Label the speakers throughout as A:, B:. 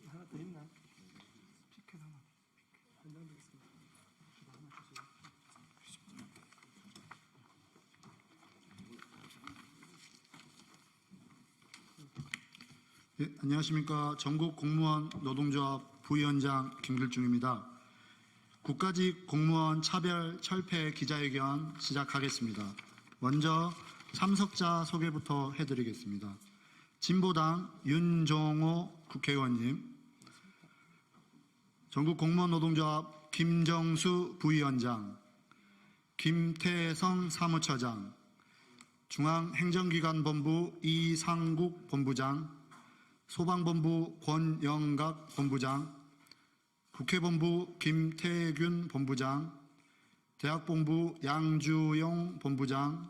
A: 하나 더 있나? 스피커 하나. 한 장 더 있습니다. 저도 하나 주세요.
B: 예, 안녕하십니까. 전국 공무원 노동조합 부위원장 김길중입니다. 국가직 공무원 차별 철폐 기자회견 시작하겠습니다. 먼저 참석자 소개부터 해드리겠습니다. 진보당 윤종호 국회의원님, 전국 공무원 노동조합 김정수 부위원장, 김태성 사무처장, 중앙행정기관본부 이상국 본부장, 소방본부 권영각 본부장, 국회본부 김태균 본부장, 대학본부 양주용 본부장,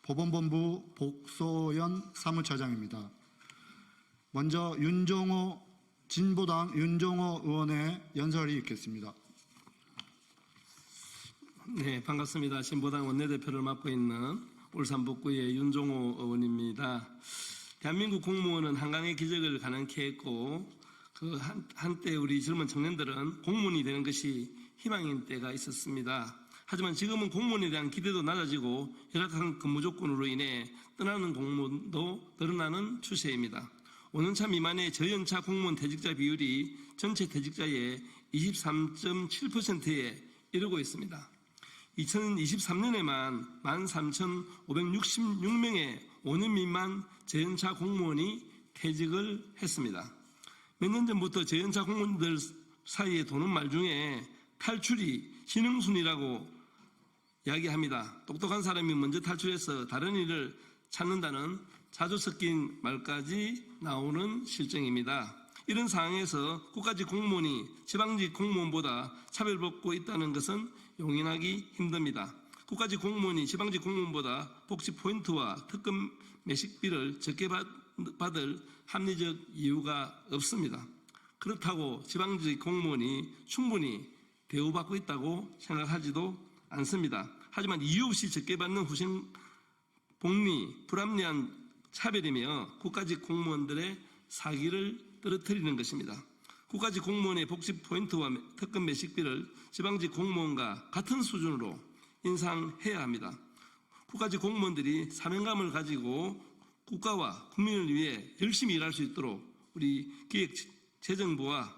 B: 법원본부 복소연 사무처장입니다. 먼저 진보당 윤종호 의원의 연설이 있겠습니다.
A: 네, 반갑습니다. 진보당 원내대표를 맡고 있는 울산 북구의 윤종호 의원입니다. 대한민국 공무원은 한강의 기적을 가능케 했고, 한때 우리 젊은 청년들은 공무원이 되는 것이 희망인 때가 있었습니다. 하지만 지금은 공무원에 대한 기대도 낮아지고 열악한 근무 조건으로 인해 떠나는 공무원도 늘어나는 추세입니다. 5년차 미만의 저연차 공무원 퇴직자 비율이 전체 퇴직자의 23.7%에 이르고 있습니다. 2023년에만 13,566명의 5년 미만 저연차 공무원이 퇴직을 했습니다. 몇 년 전부터 저연차 공무원들 사이에 도는 말 중에 탈출이 신흥순이라고 이야기합니다. 똑똑한 사람이 먼저 탈출해서 다른 일을 찾는다는 자주 섞인 말까지 나오는 실정입니다. 이런 상황에서 국가직 공무원이 지방직 공무원보다 차별받고 있다는 것은 용인하기 힘듭니다. 국가직 공무원이 지방직 공무원보다 복지 포인트와 특급 매식비를 적게 받을 합리적 이유가 없습니다. 그렇다고 지방직 공무원이 충분히 대우받고 있다고 생각하지도 않습니다. 하지만 이유 없이 적게 받는 후생 복리, 불합리한 차별이며 국가직 공무원들의 사기를 떨어뜨리는 것입니다. 국가직 공무원의 복지 포인트와 특급 매식비를 지방직 공무원과 같은 수준으로 인상해야 합니다. 국가직 공무원들이 사명감을 가지고 국가와 국민을 위해 열심히 일할 수 있도록 우리 기획재정부와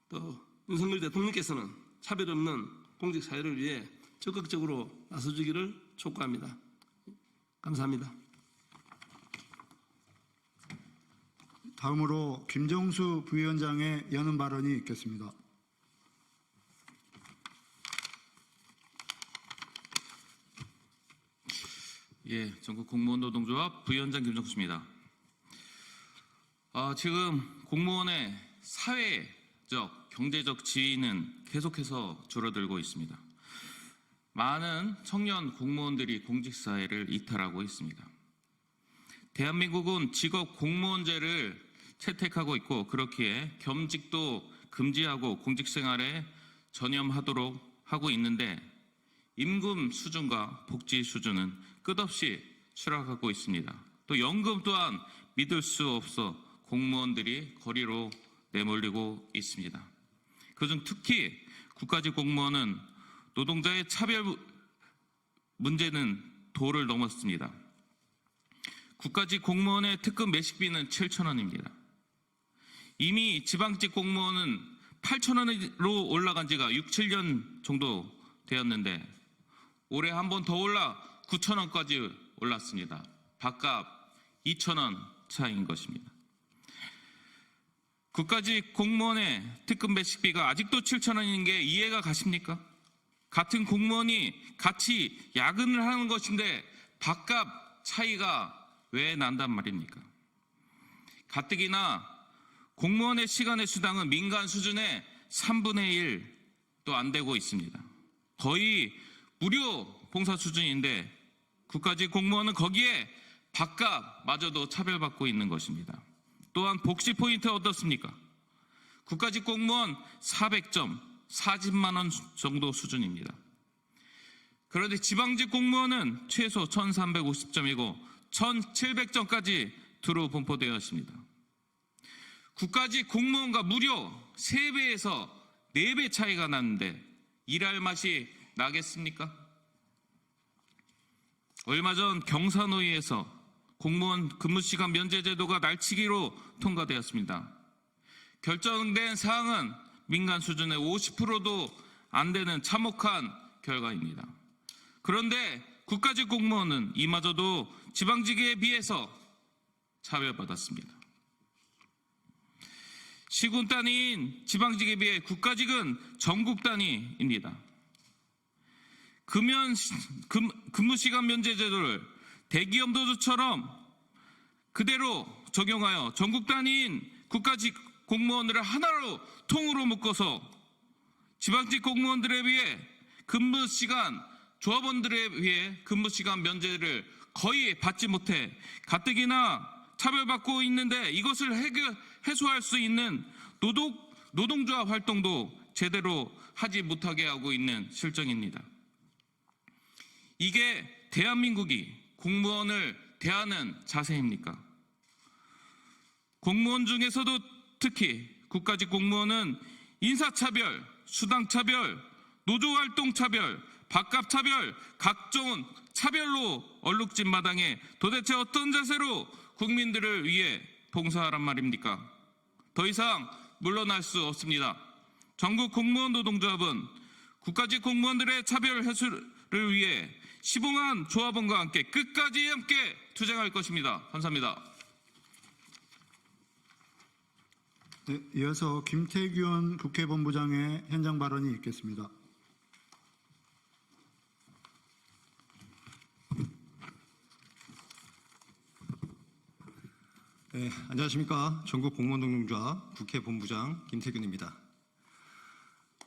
A: 또 윤석열 대통령께서는 차별 없는 공직 사회를 위해 적극적으로 나서주기를 촉구합니다. 감사합니다.
B: 다음으로 김정수 부위원장의 연은 발언이 있겠습니다.
C: 예, 전국 공무원 노동조합 부위원장 김정수입니다. 지금 공무원의 사회적, 경제적 지위는 계속해서 줄어들고 있습니다. 많은 청년 공무원들이 공직사회를 이탈하고 있습니다. 대한민국은 직업 공무원제를 채택하고 있고, 그렇기에 겸직도 금지하고 공직생활에 전념하도록 하고 있는데, 임금 수준과 복지 수준은 끝없이 추락하고 있습니다. 또 연금 또한 믿을 수 없어 공무원들이 거리로 내몰리고 있습니다. 그중 특히 국가직 공무원은 노동자의 차별 문제는 도를 넘었습니다. 국가직 공무원의 특급 매식비는 7,000원입니다. 이미 지방직 공무원은 8,000원으로 올라간 지가 6, 7년 정도 되었는데 올해 한 번 더 올라 9,000원까지 올랐습니다. 밥값 2,000원 차이인 것입니다. 국가직 공무원의 특급 매식비가 아직도 7,000원인 게 이해가 가십니까? 같은 공무원이 같이 야근을 하는 것인데 밥값 차이가 왜 난단 말입니까? 가뜩이나 공무원의 시간의 수당은 민간 수준의 3분의 1도 안 되고 있습니다. 거의 무료 봉사 수준인데 국가직 공무원은 거기에 밥값마저도 차별받고 있는 것입니다. 또한 복지 포인트 어떻습니까? 국가직 공무원 400점, 40만 원 정도 수준입니다. 그런데 지방직 공무원은 최소 1350점이고 1700점까지 두루 분포되어 있습니다. 국가직 공무원과 무려 3배에서 4배 차이가 나는데 일할 맛이 나겠습니까? 얼마 전 경사노위에서 공무원 근무시간 면제제도가 날치기로 통과되었습니다. 결정된 사항은 민간 수준의 50%도 안 되는 참혹한 결과입니다. 그런데 국가직 공무원은 이마저도 지방직에 비해서 차별받았습니다. 시군 단위인 지방직에 비해 국가직은 전국 단위입니다. 근무시간 면제제도를 대기업 노조처럼 그대로 적용하여 전국 단위인 국가직 공무원들을 하나로 통으로 묶어서 지방직 공무원들에 비해 조합원들에 비해 근무시간 면제를 거의 받지 못해 가뜩이나 차별받고 있는데 이것을 해소할 수 있는 노동조합 활동도 제대로 하지 못하게 하고 있는 실정입니다. 이게 대한민국이 공무원을 대하는 자세입니까? 공무원 중에서도 특히 국가직 공무원은 인사차별, 수당차별, 노조활동차별, 밥값차별, 각종 차별로 얼룩진 마당에 도대체 어떤 자세로 국민들을 위해 봉사하란 말입니까? 더 이상 물러날 수 없습니다. 전국 공무원 노동조합은 국가직 공무원들의 차별 해소를 위해 시봉한 조합원과 함께 끝까지 함께 투쟁할 것입니다. 감사합니다.
B: 네, 이어서 김태균 국회본부장의 현장 발언이 있겠습니다.
D: 네, 안녕하십니까. 전국 공무원노동조합 국회본부장 김태균입니다.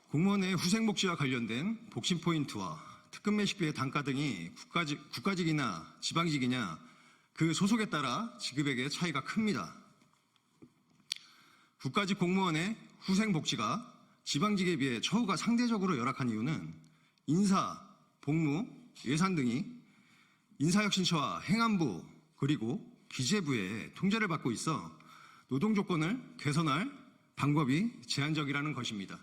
D: 공무원의 후생복지와 관련된 복심포인트와 특근매식비의 단가 등이 국가직이나 지방직이냐 그 소속에 따라 지급액의 차이가 큽니다. 국가직 공무원의 후생복지가 지방직에 비해 처우가 상대적으로 열악한 이유는 인사, 복무, 예산 등이 인사혁신처와 행안부 그리고 기재부의 통제를 받고 있어 노동조건을 개선할 방법이 제한적이라는 것입니다.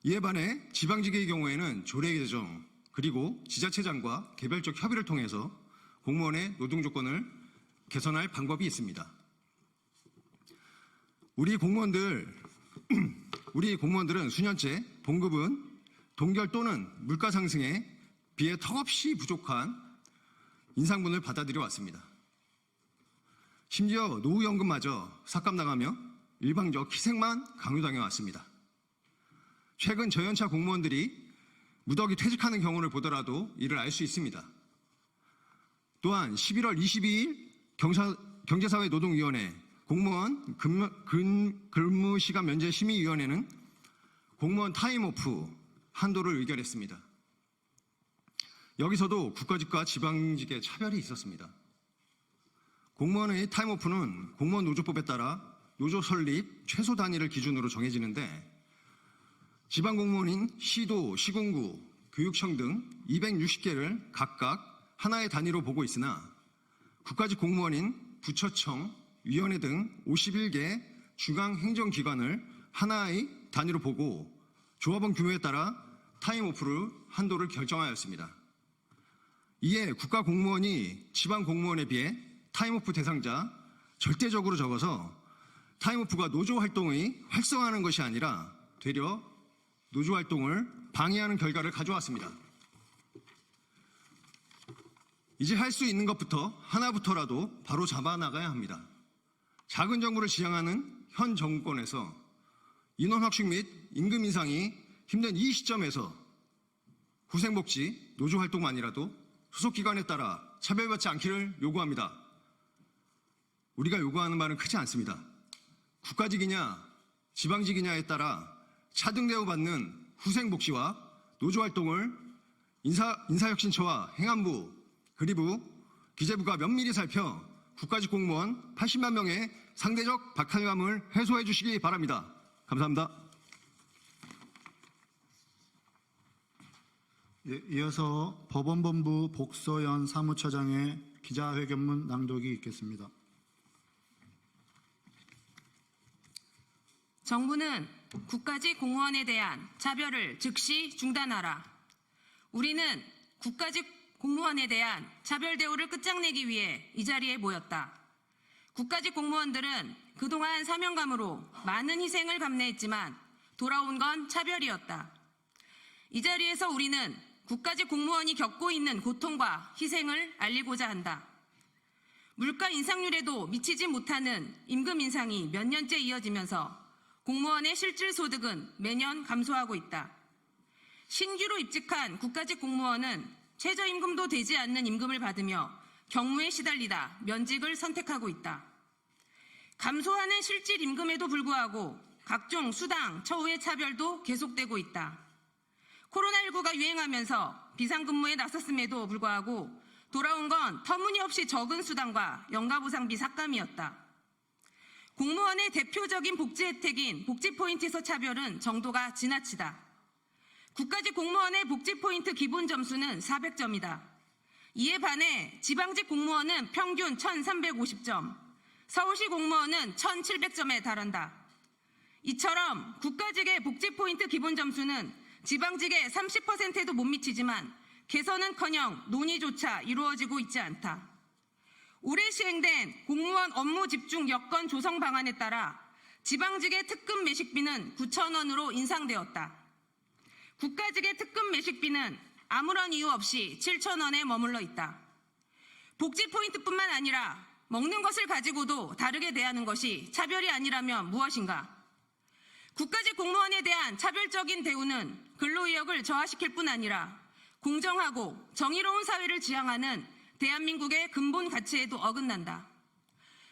D: 이에 반해 지방직의 경우에는 조례 개정 그리고 지자체장과 개별적 협의를 통해서 공무원의 노동조건을 개선할 방법이 있습니다. 우리 공무원들은 수년째 봉급은 동결 또는 물가 상승에 비해 턱없이 부족한 인상분을 받아들여 왔습니다. 심지어 노후연금마저 삭감당하며 일방적 희생만 강요당해 왔습니다. 최근 저연차 공무원들이 무더기 퇴직하는 경우를 보더라도 이를 알 수 있습니다. 또한 11월 22일 경제사회노동위원회 공무원 근무시간 면제 심의위원회는 공무원 타임오프 한도를 의결했습니다. 여기서도 국가직과 지방직의 차별이 있었습니다. 공무원의 타임오프는 공무원 노조법에 따라 노조 설립 최소 단위를 기준으로 정해지는데 지방공무원인 시도, 시군구, 교육청 등 260개를 각각 하나의 단위로 보고 있으나 국가직 공무원인 부처청, 위원회 등 51개 중앙행정기관을 하나의 단위로 보고 조합원 규모에 따라 타임오프를 한도를 결정하였습니다. 이에 국가공무원이 지방공무원에 비해 타임오프 대상자 절대적으로 적어서 타임오프가 노조활동의 활성화하는 것이 아니라 되려 노조활동을 방해하는 결과를 가져왔습니다. 이제 할 수 있는 것부터 하나부터라도 바로 잡아나가야 합니다. 작은 정부를 지향하는 현 정권에서 인원 확충 및 임금 인상이 힘든 이 시점에서 후생복지, 노조활동만이라도 소속기관에 따라 차별받지 않기를 요구합니다. 우리가 요구하는 말은 크지 않습니다. 국가직이냐 지방직이냐에 따라 차등 대우받는 후생복지와 노조활동을 인사혁신처와 행안부 그리고 기재부가 면밀히 살펴 국가직 공무원 80만 명의 상대적 박탈감을 해소해 주시기 바랍니다. 감사합니다.
B: 네, 이어서 법원본부 복서연 사무처장의 기자회견문 낭독이 있겠습니다.
E: 정부는 국가직 공무원에 대한 차별을 즉시 중단하라. 우리는 국가직 공무원에 대한 차별 대우를 끝장내기 위해 이 자리에 모였다. 국가직 공무원들은 그동안 사명감으로 많은 희생을 감내했지만 돌아온 건 차별이었다. 이 자리에서 우리는 국가직 공무원이 겪고 있는 고통과 희생을 알리고자 한다. 물가 인상률에도 미치지 못하는 임금 인상이 몇 년째 이어지면서 공무원의 실질 소득은 매년 감소하고 있다. 신규로 입직한 국가직 공무원은 최저임금도 되지 않는 임금을 받으며 경무에 시달리다 면직을 선택하고 있다. 감소하는 실질 임금에도 불구하고 각종 수당, 처우의 차별도 계속되고 있다. 코로나19가 유행하면서 비상근무에 나섰음에도 불구하고 돌아온 건 터무니없이 적은 수당과 연가보상비 삭감이었다. 공무원의 대표적인 복지 혜택인 복지포인트에서 차별은 정도가 지나치다. 국가직 공무원의 복지포인트 기본 점수는 400점이다. 이에 반해 지방직 공무원은 평균 1350점, 서울시 공무원은 1700점에 달한다. 이처럼 국가직의 복지포인트 기본 점수는 지방직의 30%에도 못 미치지만 개선은커녕 논의조차 이루어지고 있지 않다. 올해 시행된 공무원 업무 집중 여건 조성 방안에 따라 지방직의 특급 매식비는 9,000원으로 인상되었다. 국가직의 특급 매식비는 아무런 이유 없이 7,000원에 머물러 있다. 복지 포인트뿐만 아니라 먹는 것을 가지고도 다르게 대하는 것이 차별이 아니라면 무엇인가? 국가직 공무원에 대한 차별적인 대우는 근로의욕을 저하시킬 뿐 아니라 공정하고 정의로운 사회를 지향하는 대한민국의 근본 가치에도 어긋난다.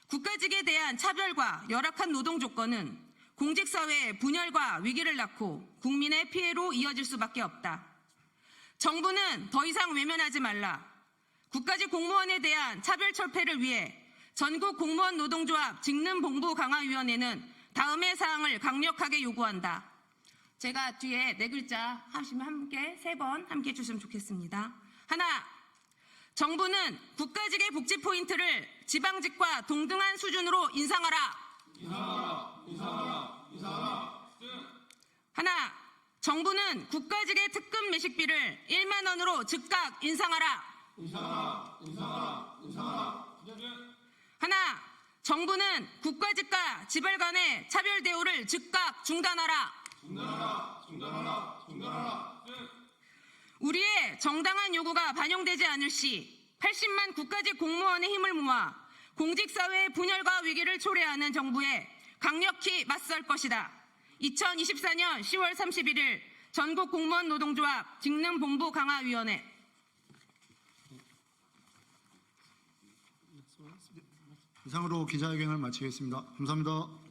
E: 국가직에 대한 차별과 열악한 노동 조건은 공직사회의 분열과 위기를 낳고 국민의 피해로 이어질 수밖에 없다. 정부는 더 이상 외면하지 말라. 국가직 공무원에 대한 차별 철폐를 위해 전국 공무원 노동조합 직능본부 강화위원회는 다음의 사항을 강력하게 요구한다. 제가 뒤에 네 글자 하시면 함께 3번 함께 해주시면 좋겠습니다. 하나, 정부는 국가직의 복지 포인트를 지방직과 동등한 수준으로 인상하라. 하나, 정부는 국가직의 특급 매식비를 1만 원으로 즉각 인상하라. 하나, 정부는 국가직과 지발 간의 차별 대우를 즉각 중단하라. 우리의 정당한 요구가 반영되지 않을 시 80만 국가직 공무원의 힘을 모아 공직사회의 분열과 위기를 초래하는 정부에 강력히 맞설 것이다. 2024년 10월 31일 전국 공무원 노동조합 직능본부 강화위원회.
B: 이상으로 기자회견을 마치겠습니다. 감사합니다.